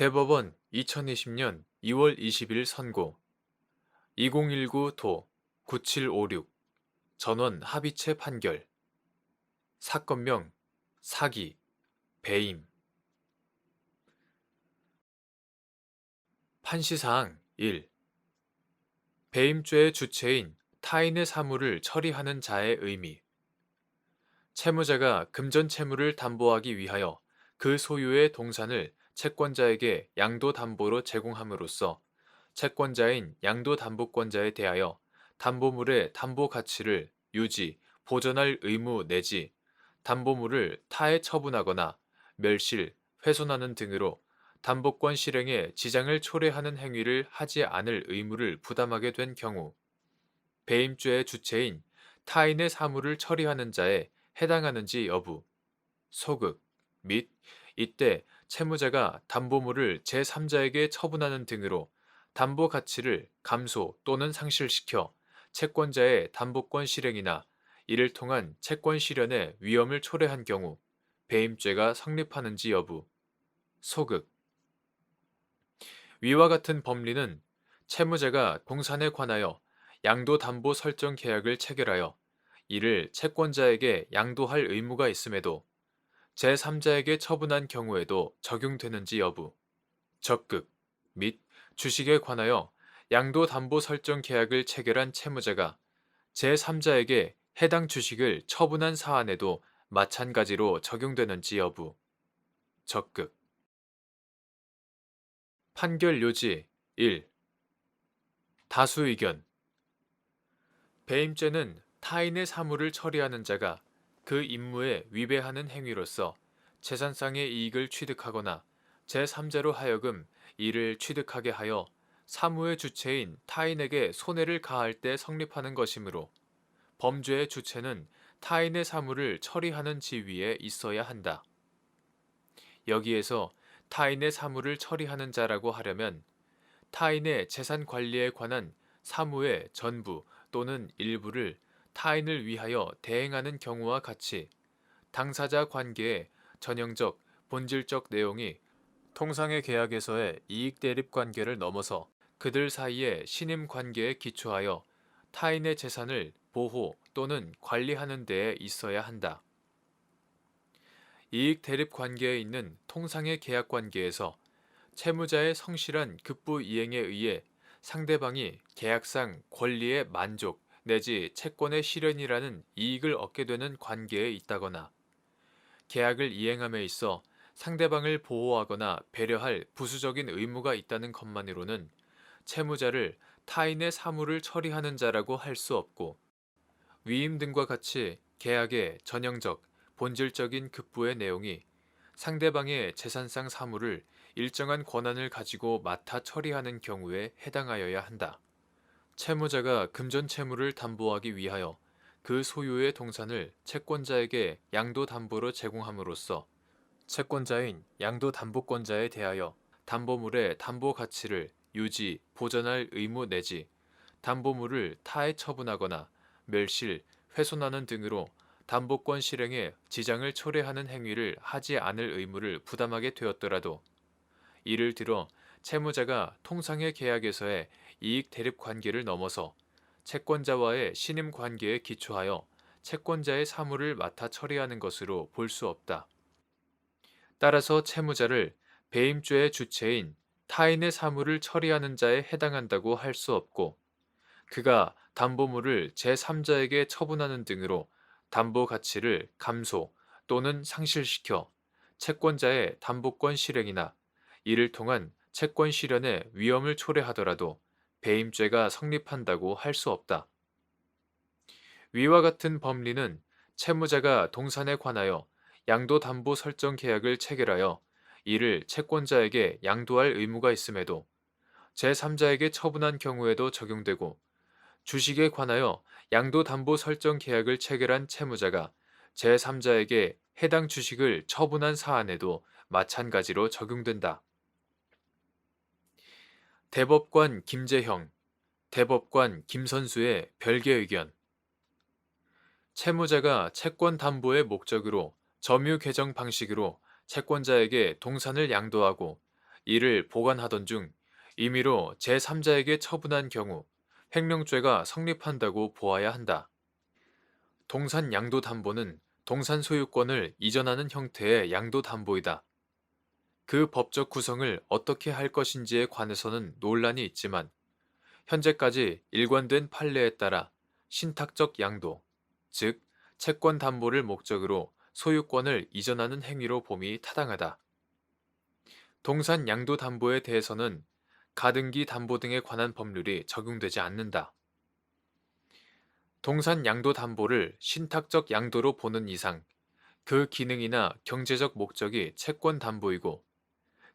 대법원 2020년 2월 20일 선고 2019도 9756 전원 합의체 판결 사건명 사기 배임 판시사항 1. 배임죄의 주체인 타인의 사물을 처리하는 자의 의미 채무자가 금전 채무를 담보하기 위하여 그 소유의 동산을 채권자에게 양도담보로 제공함으로써 채권자인 양도담보권자에 대하여 담보물의 담보 가치를 유지, 보전할 의무 내지 담보물을 타에 처분하거나 멸실, 훼손하는 등으로 담보권 실행에 지장을 초래하는 행위를 하지 않을 의무를 부담하게 된 경우 배임죄의 주체인 타인의 사물을 처리하는 자에 해당하는지 여부, 소급 및 이때 채무자가 담보물을 제3자에게 처분하는 등으로 담보 가치를 감소 또는 상실시켜 채권자의 담보권 실행이나 이를 통한 채권 실현의 위험을 초래한 경우 배임죄가 성립하는지 여부, 소급 위와 같은 법리는 채무자가 동산에 관하여 양도담보 설정 계약을 체결하여 이를 채권자에게 양도할 의무가 있음에도 제3자에게 처분한 경우에도 적용되는지 여부, 적극 및 주식에 관하여 양도담보 설정 계약을 체결한 채무자가 제3자에게 해당 주식을 처분한 사안에도 마찬가지로 적용되는지 여부, 적극 판결 요지 1. 다수 의견 배임죄는 타인의 사물을 처리하는 자가 그 임무에 위배하는 행위로서 재산상의 이익을 취득하거나 제3자로 하여금 이를 취득하게 하여 사무의 주체인 타인에게 손해를 가할 때 성립하는 것이므로 범죄의 주체는 타인의 사물을 처리하는 지위에 있어야 한다. 여기에서 타인의 사물을 처리하는 자라고 하려면 타인의 재산 관리에 관한 사무의 전부 또는 일부를 타인을 위하여 대행하는 경우와 같이 당사자 관계의 전형적, 본질적 내용이 통상의 계약에서의 이익 대립 관계를 넘어서 그들 사이의 신임 관계에 기초하여 타인의 재산을 보호 또는 관리하는 데에 있어야 한다. 이익 대립 관계에 있는 통상의 계약 관계에서 채무자의 성실한 급부 이행에 의해 상대방이 계약상 권리의 만족 내지 채권의 실현이라는 이익을 얻게 되는 관계에 있다거나 계약을 이행함에 있어 상대방을 보호하거나 배려할 부수적인 의무가 있다는 것만으로는 채무자를 타인의 사물을 처리하는 자라고 할 수 없고 위임 등과 같이 계약의 전형적, 본질적인 급부의 내용이 상대방의 재산상 사물을 일정한 권한을 가지고 맡아 처리하는 경우에 해당하여야 한다. 채무자가 금전 채무를 담보하기 위하여 그 소유의 동산을 채권자에게 양도담보로 제공함으로써 채권자인 양도담보권자에 대하여 담보물의 담보 가치를 유지, 보전할 의무 내지 담보물을 타에 처분하거나 멸실, 훼손하는 등으로 담보권 실행에 지장을 초래하는 행위를 하지 않을 의무를 부담하게 되었더라도 이를 들어 채무자가 통상의 계약에서의 이익 대립 관계를 넘어서 채권자와의 신임 관계에 기초하여 채권자의 사물을 맡아 처리하는 것으로 볼 수 없다. 따라서 채무자를 배임죄의 주체인 타인의 사물을 처리하는 자에 해당한다고 할 수 없고 그가 담보물을 제3자에게 처분하는 등으로 담보 가치를 감소 또는 상실시켜 채권자의 담보권 실행이나 이를 통한 채권 실현의 위험을 초래하더라도 배임죄가 성립한다고 할 수 없다. 위와 같은 법리는 채무자가 동산에 관하여 양도담보 설정 계약을 체결하여 이를 채권자에게 양도할 의무가 있음에도 제3자에게 처분한 경우에도 적용되고 주식에 관하여 양도담보 설정 계약을 체결한 채무자가 제3자에게 해당 주식을 처분한 사안에도 마찬가지로 적용된다. 대법관 김재형, 대법관 김선수의 별개 의견 채무자가 채권 담보의 목적으로 점유 개정 방식으로 채권자에게 동산을 양도하고 이를 보관하던 중 임의로 제3자에게 처분한 경우 횡령죄가 성립한다고 보아야 한다. 동산 양도담보는 동산 소유권을 이전하는 형태의 양도담보이다. 그 법적 구성을 어떻게 할 것인지에 관해서는 논란이 있지만 현재까지 일관된 판례에 따라 신탁적 양도, 즉 채권 담보를 목적으로 소유권을 이전하는 행위로 봄이 타당하다. 동산 양도 담보에 대해서는 가등기 담보 등에 관한 법률이 적용되지 않는다. 동산 양도 담보를 신탁적 양도로 보는 이상 그 기능이나 경제적 목적이 채권 담보이고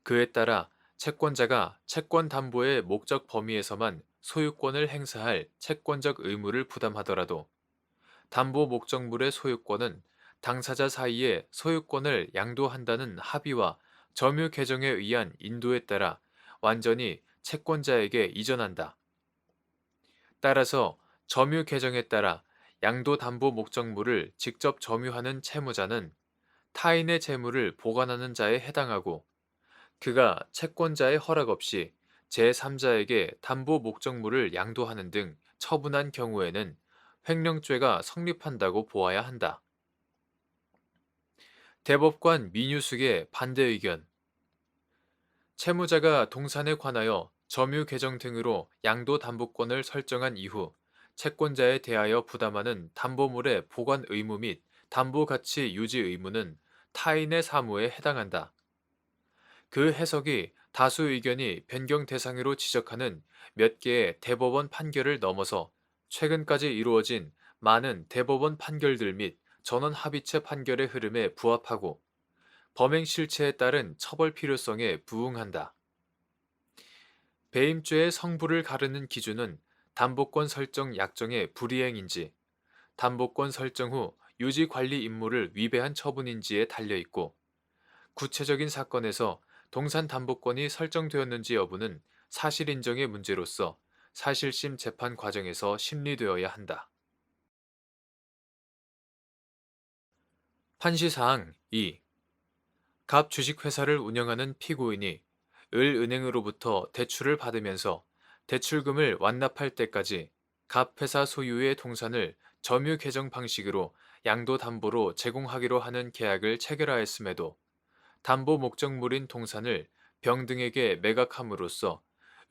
그에 따라 채권자가 채권 담보의 목적 범위에서만 소유권을 행사할 채권적 의무를 부담하더라도 담보 목적물의 소유권은 당사자 사이에 소유권을 양도한다는 합의와 점유 개정에 의한 인도에 따라 완전히 채권자에게 이전한다. 따라서 점유 개정에 따라 양도 담보 목적물을 직접 점유하는 채무자는 타인의 재물을 보관하는 자에 해당하고 그가 채권자의 허락 없이 제3자에게 담보 목적물을 양도하는 등 처분한 경우에는 횡령죄가 성립한다고 보아야 한다. 대법관 민유숙의 반대 의견. 채무자가 동산에 관하여 점유 개정 등으로 양도담보권을 설정한 이후 채권자에 대하여 부담하는 담보물의 보관 의무 및 담보가치 유지 의무는 타인의 사무에 해당한다. 그 해석이 다수 의견이 변경 대상으로 지적하는 몇 개의 대법원 판결을 넘어서 최근까지 이루어진 많은 대법원 판결들 및 전원 합의체 판결의 흐름에 부합하고 범행 실체에 따른 처벌 필요성에 부응한다. 배임죄의 성부를 가르는 기준은 담보권 설정 약정의 불이행인지, 담보권 설정 후 유지 관리 임무를 위배한 처분인지에 달려 있고, 구체적인 사건에서 동산 담보권이 설정되었는지 여부는 사실 인정의 문제로서 사실심 재판 과정에서 심리되어야 한다. 판시사항 2. 갑 주식회사를 운영하는 피고인이 을은행으로부터 대출을 받으면서 대출금을 완납할 때까지 갑 회사 소유의 동산을 점유 개정 방식으로 양도담보로 제공하기로 하는 계약을 체결하였음에도 담보 목적물인 동산을 병등에게 매각함으로써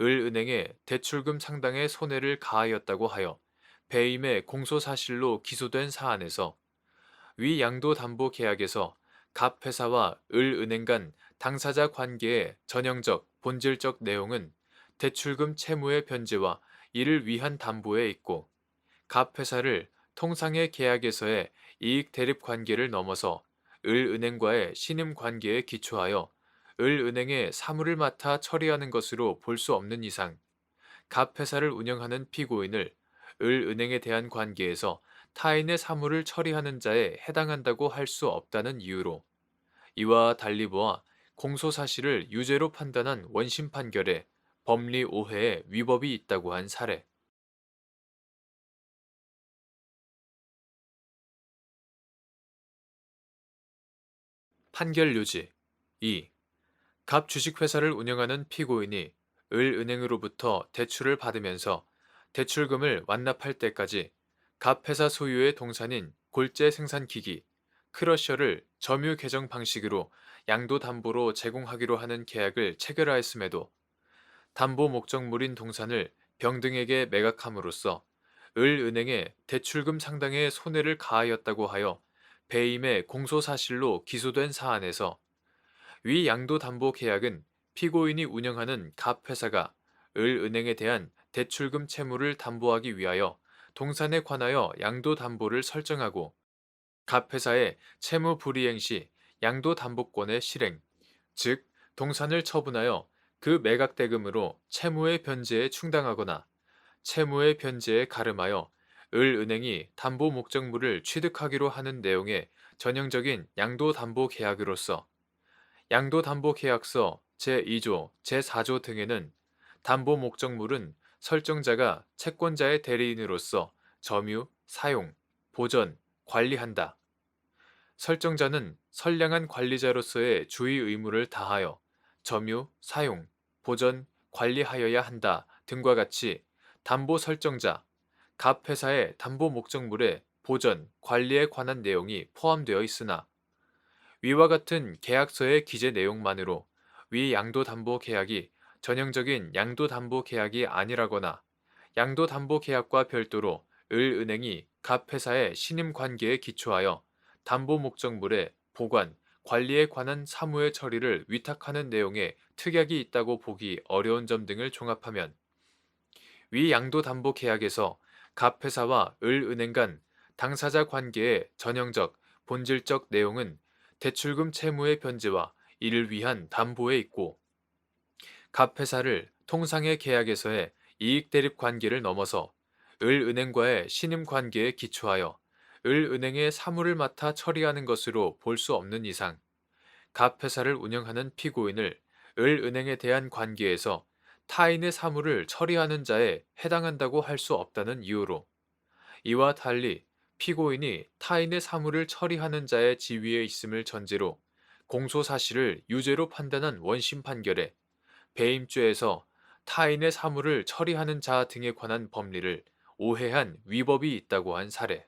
을은행에 대출금 상당의 손해를 가하였다고 하여 배임의 공소사실로 기소된 사안에서 위 양도담보계약에서 갑 회사와 을은행 간 당사자 관계의 전형적, 본질적 내용은 대출금 채무의 변제와 이를 위한 담보에 있고 갑 회사를 통상의 계약에서의 이익 대립 관계를 넘어서 을은행과의 신임 관계에 기초하여 을은행의 사무를 맡아 처리하는 것으로 볼 수 없는 이상 갑 회사를 운영하는 피고인을 을은행에 대한 관계에서 타인의 사무를 처리하는 자에 해당한다고 할 수 없다는 이유로 이와 달리 보아 공소사실을 유죄로 판단한 원심 판결에 법리 오해에 위법이 있다고 한 사례. 판결 요지 2. 갑 주식회사를 운영하는 피고인이 을은행으로부터 대출을 받으면서 대출금을 완납할 때까지 갑 회사 소유의 동산인 골재 생산기기, 크러셔를 점유 개정 방식으로 양도담보로 제공하기로 하는 계약을 체결하였음에도 담보 목적물인 동산을 병등에게 매각함으로써 을은행에 대출금 상당의 손해를 가하였다고 하여 배임의 공소사실로 기소된 사안에서 위 양도담보계약은 피고인이 운영하는 갑 회사가 을은행에 대한 대출금 채무를 담보하기 위하여 동산에 관하여 양도담보를 설정하고 갑 회사의 채무 불이행 시 양도담보권의 실행, 즉 동산을 처분하여 그 매각 대금으로 채무의 변제에 충당하거나 채무의 변제에 가름하여 을은행이 담보 목적물을 취득하기로 하는 내용의 전형적인 양도담보계약으로서 양도담보계약서 제2조, 제4조 등에는 담보 목적물은 설정자가 채권자의 대리인으로서 점유, 사용, 보전, 관리한다. 설정자는 선량한 관리자로서의 주의 의무를 다하여 점유, 사용, 보전, 관리하여야 한다 등과 같이 담보 설정자, 갑 회사의 담보 목적물에 보전, 관리에 관한 내용이 포함되어 있으나 위와 같은 계약서의 기재 내용만으로 위 양도담보계약이 전형적인 양도담보계약이 아니라거나 양도담보계약과 별도로 을은행이 갑회사의 신임관계에 기초하여 담보 목적물의 보관, 관리에 관한 사무의 처리를 위탁하는 내용의 특약이 있다고 보기 어려운 점 등을 종합하면 위 양도담보계약에서 갑회사와 을은행 간 당사자 관계의 전형적, 본질적 내용은 대출금 채무의 변제와 이를 위한 담보에 있고 갑회사를 통상의 계약에서의 이익 대립 관계를 넘어서 을은행과의 신임 관계에 기초하여 을은행의 사무를 맡아 처리하는 것으로 볼 수 없는 이상 갑회사를 운영하는 피고인을 을은행에 대한 관계에서 타인의 사무를 처리하는 자에 해당한다고 할 수 없다는 이유로 이와 달리 피고인이 타인의 사무를 처리하는 자의 지위에 있음을 전제로 공소사실을 유죄로 판단한 원심 판결에 배임죄에서 타인의 사무를 처리하는 자 등에 관한 법리를 오해한 위법이 있다고 한 사례.